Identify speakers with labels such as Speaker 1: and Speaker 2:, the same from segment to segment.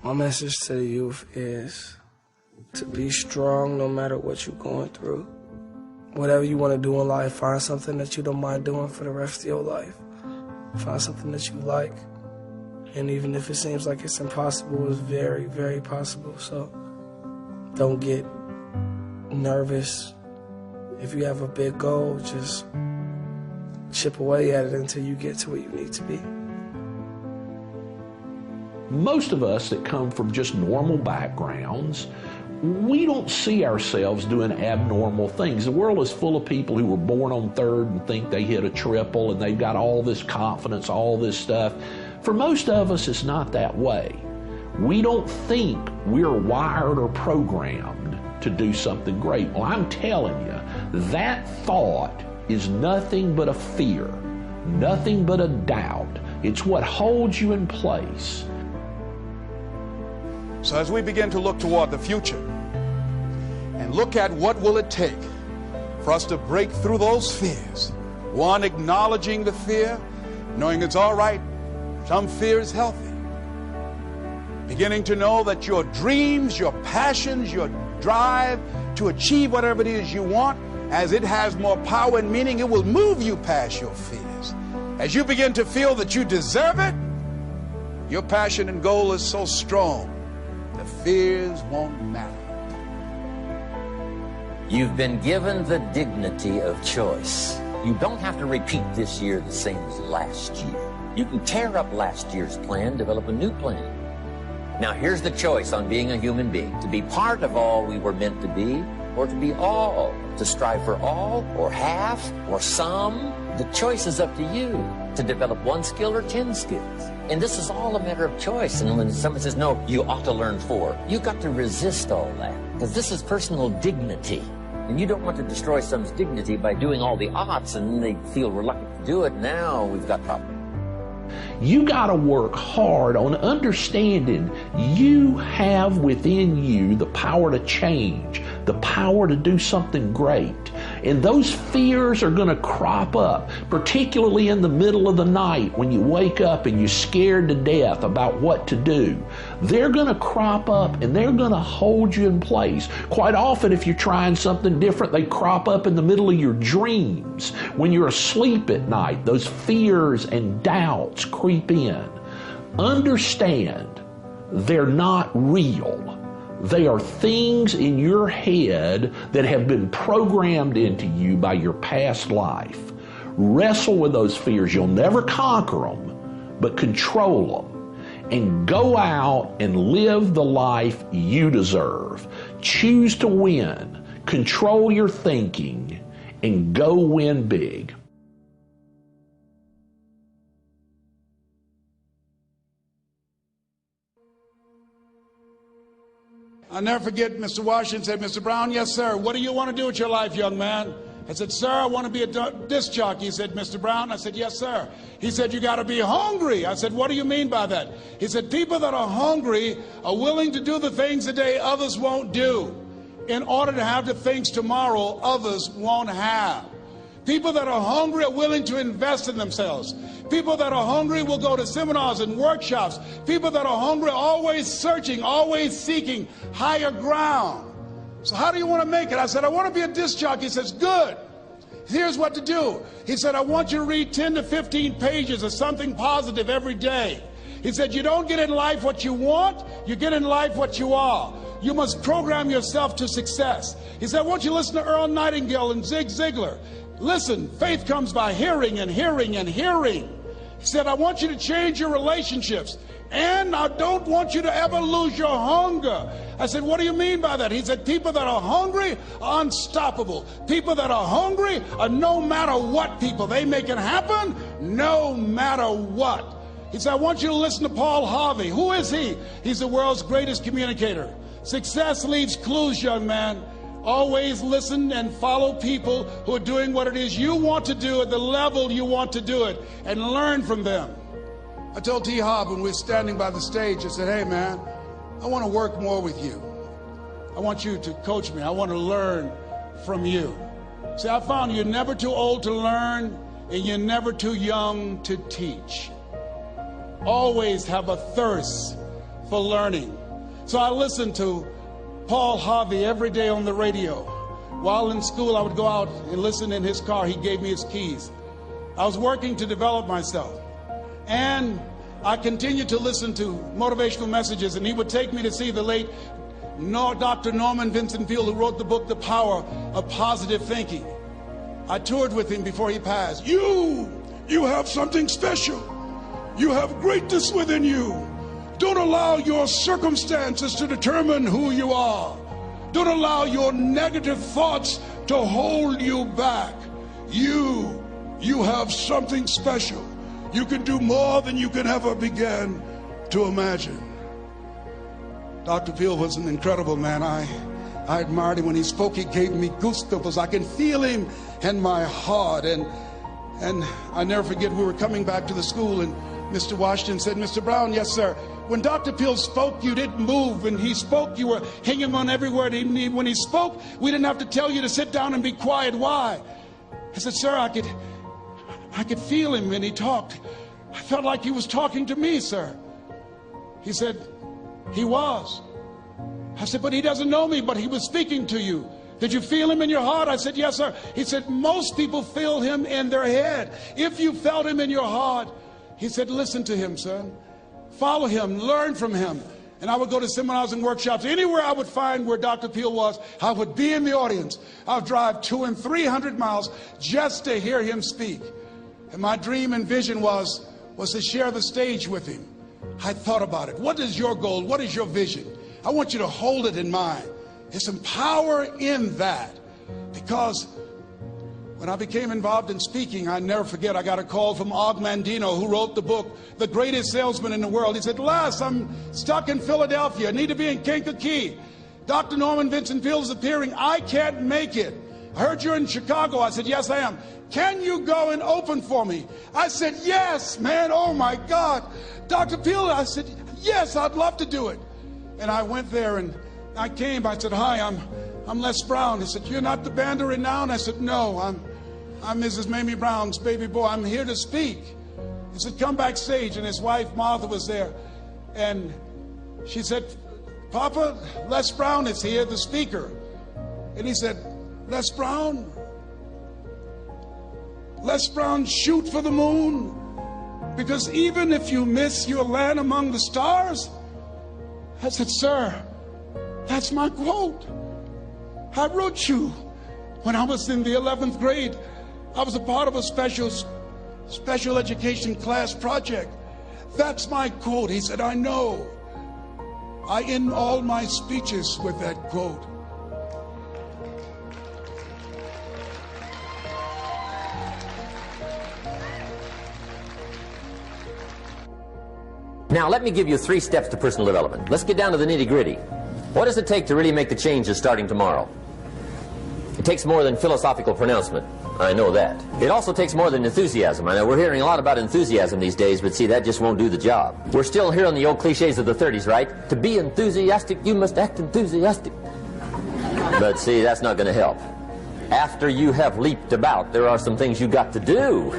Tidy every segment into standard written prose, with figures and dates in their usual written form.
Speaker 1: My message to the youth is to be strong no matter what you're going through. Whatever you want to do in life, find something that you don't mind doing for the rest of your life. Find something that you like. And even if it seems like it's impossible, it's very, very possible. So don't get nervous. If you have a big goal, just chip away at it until you get to where you need to be.
Speaker 2: Most of us that come from just normal backgrounds, we don't see ourselves doing abnormal things. The world is full of people who were born on third and think they hit a triple and they've got all this confidence, all this stuff. For most of us, it's not that way. We don't think we're wired or programmed to do something great. Well, I'm telling you, that thought is nothing but a fear, nothing but a doubt. It's what holds you in place.
Speaker 3: So as we begin to look toward the future and look at what will it take for us to break through those fears, one, acknowledging the fear, knowing it's all right, some fear is healthy. Beginning to know that your dreams, your passions, your drive to achieve whatever it is you want, as it has more power and meaning, it will move you past your fears. As you begin to feel that you deserve it, your passion and goal is so strong, the fears won't matter.
Speaker 4: You've been given the dignity of choice. You don't have to repeat this year the same as last year. You can tear up last year's plan, develop a new plan. Now here's the choice on being a human being: to be part of all we were meant to be, or to be all, to strive for all, or half, or some. The choice is up to you to develop one skill or 10 skills. And this is all a matter of choice. And when someone says, no, you ought to learn 4, you've got to resist all that, because this is personal dignity. And you don't want to destroy someone's dignity by doing all the oughts, and they feel reluctant to do it. Now we've got problems.
Speaker 2: You got to work hard on understanding you have within you the power to change, the power to do something great. And those fears are going to crop up, particularly in the middle of the night when you wake up and you're scared to death about what to do. They're going to crop up and they're going to hold you in place. Quite often, if you're trying something different, they crop up in the middle of your dreams. When you're asleep at night, those fears and doubts creep in. Understand, they're not real. They are things in your head that have been programmed into you by your past life. Wrestle with those fears. You'll never conquer them, but control them. And go out and live the life you deserve. Choose to win. Control your thinking and go win big.
Speaker 3: I'll never forget Mr. Washington said, Mr. Brown, yes, sir. What do you want to do with your life, young man? I said, sir, I want to be a disc jockey. He said, Mr. Brown? I said, yes, sir. He said, you got to be hungry. I said, what do you mean by that? He said, people that are hungry are willing to do the things today others won't do in order to have the things tomorrow others won't have. People that are hungry are willing to invest in themselves. People that are hungry will go to seminars and workshops. People that are hungry are always searching, always seeking higher ground. So how do you want to make it? I said, I want to be a disc jockey. He says, good. Here's what to do. He said, I want you to read 10 to 15 pages of something positive every day. He said, you don't get in life what you want, you get in life what you are. You must program yourself to success. He said, I want you to listen to Earl Nightingale and Zig Ziglar. Listen, faith comes by hearing and hearing and hearing. He said, I want you to change your relationships, and I don't want you to ever lose your hunger. I said, what do you mean by that? He said, people that are hungry are unstoppable. People that are hungry are no matter what people. They make it happen no matter what. He said, I want you to listen to Paul Harvey. Who is he? He's the world's greatest communicator. Success leaves clues, young man. Always listen and follow people who are doing what it is you want to do at the level you want to do it, and learn from them. I told T. Hobb when we were standing by the stage, I said, hey man, I want to work more with you. I want you to coach me. I want to learn from you. See, I found you're never too old to learn, and you're never too young to teach. Always have a thirst for learning. So I listened to Paul Harvey every day on the radio. While in school, I would go out and listen in his car. He gave me his keys. I was working to develop myself. And I continued to listen to motivational messages, and he would take me to see the late Dr. Norman Vincent Peale, who wrote the book, The Power of Positive Thinking. I toured with him before he passed. You have something special. You have greatness within you. Don't allow your circumstances to determine who you are. Don't allow your negative thoughts to hold you back. You have something special. You can do more than you can ever begin to imagine. Dr. Peale was an incredible man. I admired him when he spoke. He gave me goosebumps. I can feel him in my heart. And I never forget, we were coming back to the school, and Mr. Washington said, "Mr. Brown," "Yes, sir." "When Dr. Peale spoke, you didn't move. When he spoke, you were hanging on every word. When he spoke, we didn't have to tell you to sit down and be quiet. Why?" I said, "Sir, I could feel him when he talked. I felt like he was talking to me, sir." He said, "He was." I said, "But he doesn't know me, but he was speaking to you. Did you feel him in your heart?" I said, "Yes, sir." He said, "Most people feel him in their head. If you felt him in your heart," he said, "listen to him, son. Follow him, learn from him." And I would go to seminars and workshops. Anywhere I would find where Dr. Peale was, I would be in the audience. I would drive 200 and 300 miles just to hear him speak. And my dream and vision was to share the stage with him. I thought about it. What is your goal? What is your vision? I want you to hold it in mind. There's some power in that. Because when I became involved in speaking, I never forget, I got a call from Og Mandino, who wrote the book, The Greatest Salesman in the World. He said, "Les, I'm stuck in Philadelphia. I need to be in Kankakee. Dr. Norman Vincent Peale is appearing. I can't make it. I heard you're in Chicago." I said, "Yes, I am. Can you go and open for me?" I said, "Yes, man. Oh, my God. Dr. Peale." I said, "Yes, I'd love to do it." And I went there, and I came. I said, "Hi, I'm Les Brown." He said, "You're not the band of renown?" I said, "No, I'm Mrs. Mamie Brown's baby boy. I'm here to speak." He said, "Come backstage." And his wife, Martha, was there. And she said, "Papa, Les Brown is here, the speaker." And he said, Les Brown, shoot for the moon. Because even if you miss, you'll land among the stars." I said, "Sir, that's my quote. I wrote you when I was in the 11th grade. I was a part of a special education class project. That's my quote." He said, "I know. I end all my speeches with that quote."
Speaker 4: Now, let me give you 3 steps to personal development. Let's get down to the nitty-gritty. What does it take to really make the changes starting tomorrow? It takes more than philosophical pronouncement. I know that. It also takes more than enthusiasm. I know we're hearing a lot about enthusiasm these days, but see, that just won't do the job. We're still hearing the old cliches of the 30s, right? To be enthusiastic, you must act enthusiastic. But see, that's not going to help. After you have leaped about, there are some things you got to do,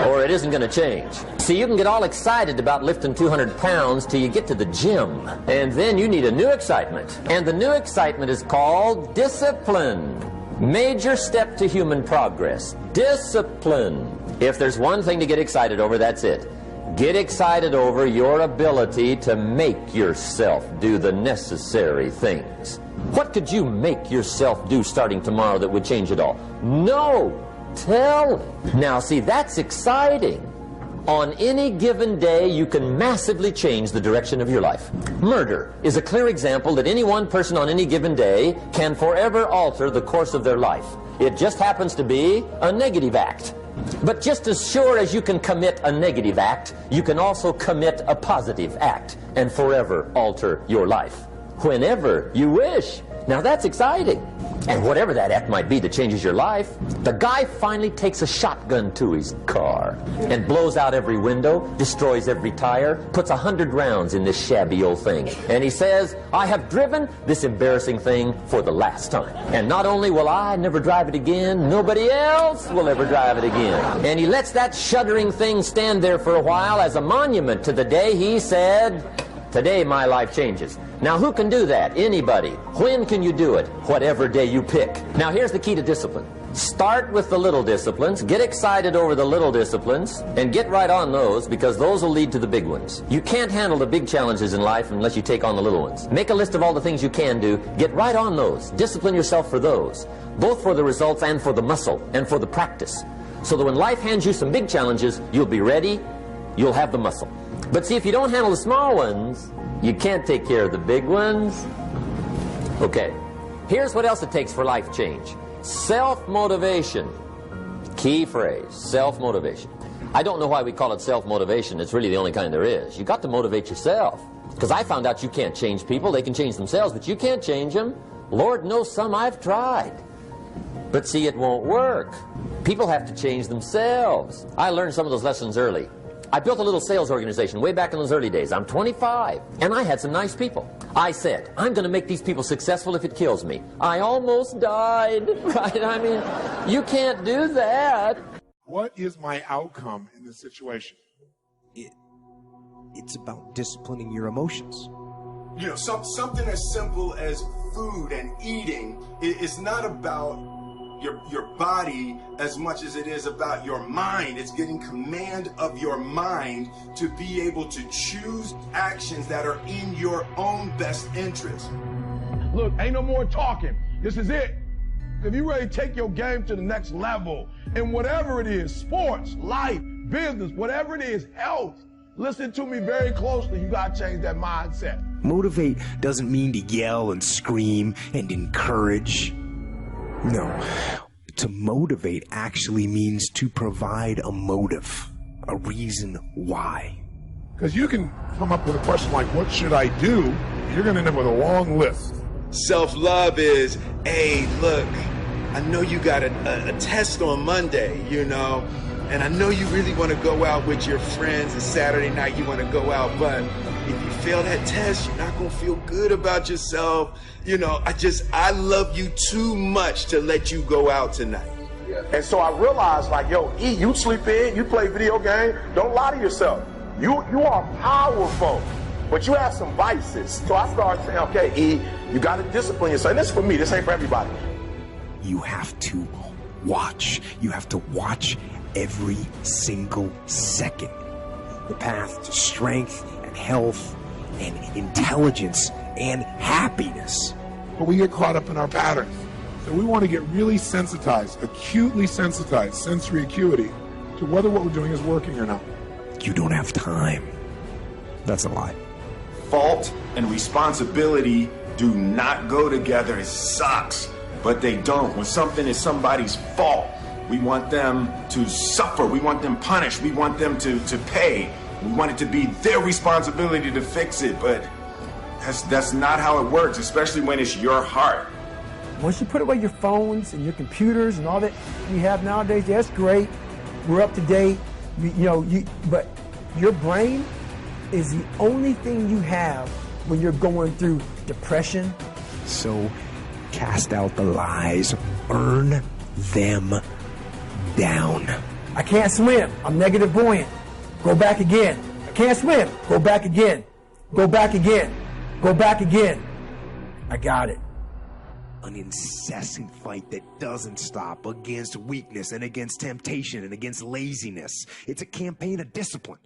Speaker 4: or it isn't going to change. See, you can get all excited about lifting 200 pounds till you get to the gym, and then you need a new excitement. And the new excitement is called discipline. Major step to human progress. Discipline. If there's one thing to get excited over, that's it. Get excited over your ability to make yourself do the necessary things. What could you make yourself do starting tomorrow that would change it all? No! Tell it. Now, see, that's exciting. On any given day, you can massively change the direction of your life. Murder is a clear example that any one person on any given day can forever alter the course of their life. It just happens to be a negative act. But just as sure as you can commit a negative act, you can also commit a positive act and forever alter your life. Whenever you wish. Now that's exciting. And whatever that act might be that changes your life, the guy finally takes a shotgun to his car and blows out every window, destroys every tire, puts 100 rounds in this shabby old thing. And he says, I have driven this embarrassing thing for the last time. And not only will I never drive it again, nobody else will ever drive it again. And he lets that shuddering thing stand there for a while as a monument to the day he said, Today my life changes. Now who can do that? Anybody. When can you do it? Whatever day you pick. Now here's the key to discipline. Start with the little disciplines, get excited over the little disciplines, and get right on those, because those will lead to the big ones. You can't handle the big challenges in life unless you take on the little ones. Make a list of all the things you can do, get right on those, discipline yourself for those, both for the results and for the muscle and for the practice, so that when life hands you some big challenges, you'll be ready, you'll have the muscle. But see, if you don't handle the small ones, you can't take care of the big ones. Okay, here's what else it takes for life change. Self-motivation. Key phrase, self-motivation. I don't know why we call it self-motivation. It's really the only kind there is. You got to motivate yourself. Because I found out you can't change people. They can change themselves, but you can't change them. Lord knows some I've tried. But see, it won't work. People have to change themselves. I learned some of those lessons early. I built a little sales organization way back in those early days. I'm 25, and I had some nice people. I said, I'm going to make these people successful if it kills me. I almost died, right? I mean, you can't do that.
Speaker 5: What is my outcome in this situation?
Speaker 6: It's about disciplining your emotions.
Speaker 7: You know, something as simple as food and eating is not about your body as much as it is about your mind. It's getting command of your mind to be able to choose actions that are in your own best interest.
Speaker 5: Look, ain't no more talking. This is it. If you ready to take your game to the next level, and whatever it is, sports, life, business, whatever it is, health, listen to me very closely. You got to change that mindset.
Speaker 6: Motivate doesn't mean to yell and scream and encourage. No, to motivate actually means to provide a motive, a reason why.
Speaker 5: Because you can come up with a question like, what should I do? You're going to end up with a long list.
Speaker 7: Self-love is, hey, look, I know you got a test on Monday, you know, and I know you really want to go out with your friends, and Saturday night you want to go out, but if you fail that test, you're not going to feel good about yourself. You know, I love you too much to let you go out tonight.
Speaker 5: And so I realized, like, yo, E, you sleep in, you play video game, don't lie to yourself. You are powerful, but you have some vices. So I started saying, okay, E, you got to discipline yourself. And this is for me, this ain't for everybody.
Speaker 6: You have to watch. You have to watch every single second. The path to strength and health and intelligence and happiness.
Speaker 5: But we get caught up in our patterns. So we want to get really sensitized, acutely sensitized, sensory acuity, to whether what we're doing is working or not.
Speaker 6: You don't have time. That's a lie.
Speaker 7: Fault and responsibility do not go together. It sucks, but they don't. When something is somebody's fault, we want them to suffer. We want them punished. We want them to pay. We want it to be their responsibility to fix it, but that's not how it works, especially when it's your heart.
Speaker 8: Once you put away your phones and your computers and all that we have nowadays, that's great. We're up to date. But your brain is the only thing you have when you're going through depression.
Speaker 6: So cast out the lies. Burn them down.
Speaker 8: I can't swim. I'm negative buoyant. Go back again. I can't swim. Go back again. Go back again. Go back again. I got it.
Speaker 6: An incessant fight that doesn't stop against weakness and against temptation and against laziness. It's a campaign of discipline.